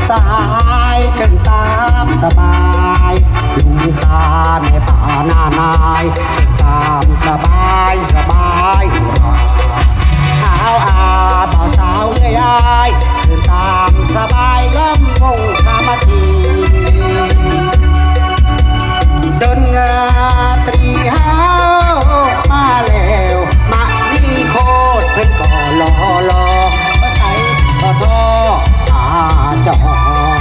สายเส้นตามสบายลุงตาในป่าหน้านายเส้นตามสบายสบายเอาบ่าวสาวเอ้ยอ้ายเส้นตามสบายล้ำวงสามัคคีดนตรีเฮามาแล้วมานี่โคตรเพิ่นก็รอบ่ใจบ่ท้อจอ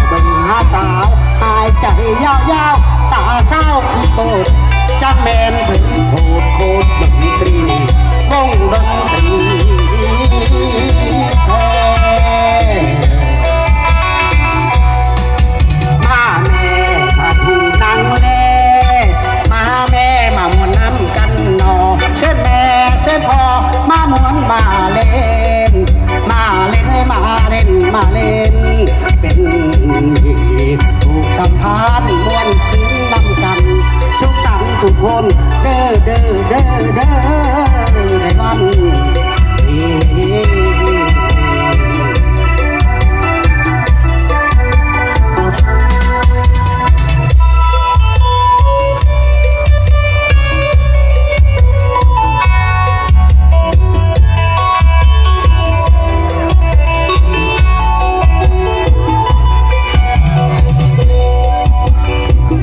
เบิ่งหาสาวหายใจยาวๆตาเศร้าขี้โบดจังแมนถึงโคตรดนตรีวงดนตรีแท้มาแม่ถ้าถูนังเลมาแม่มามวนน้ำกันหนอเชิญแม่เชิญพ่อมามวนมาเล่นมาเล่นมาเล่นมาเล่นเป็นถูกสัมพันธ์มวนซึ้งนำกันสุขสันต์ทุกคนเด้อในวันนี้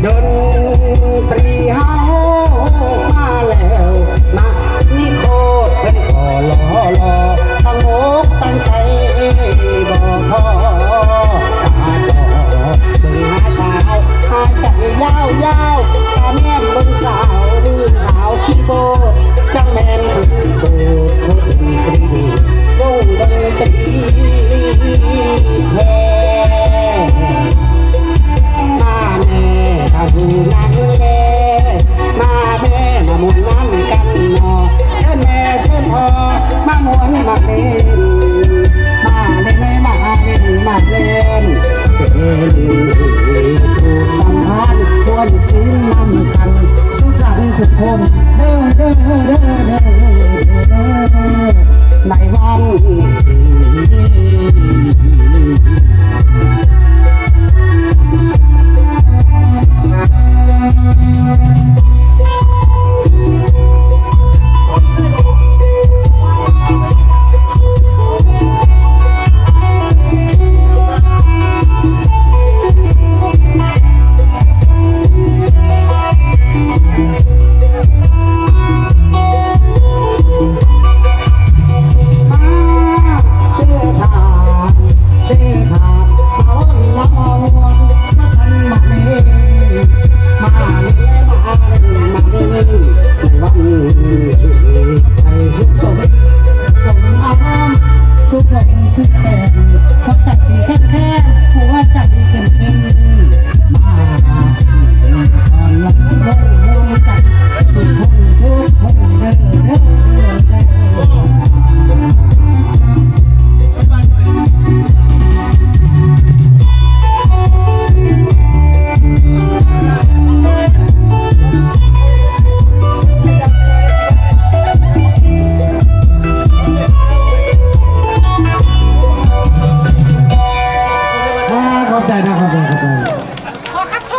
ดนตรีเฮามาแล้วมานี่โคตรเป็นก่อรอตั้งอกตั้งใจบ่ท้อตาจอเบิ่งหาสาวหายใจยาวตาแม่เบิ่งสาวขี้โบดจังแม่นถึงโบดโคตรดนตรีวงดนตรีแท้มาแม่ถ้าดูนังเลมาแม่มาหมุนน้ำกันหนอเชิญแม่เชิญพ่อมาหมุนมาเล่นมาเล่นมาเล่นเป็นถูกสัมพันธ์มวนซึ้งนำกันสุขสันต์ทุกคนเด้อในวันขอบใจนะครับ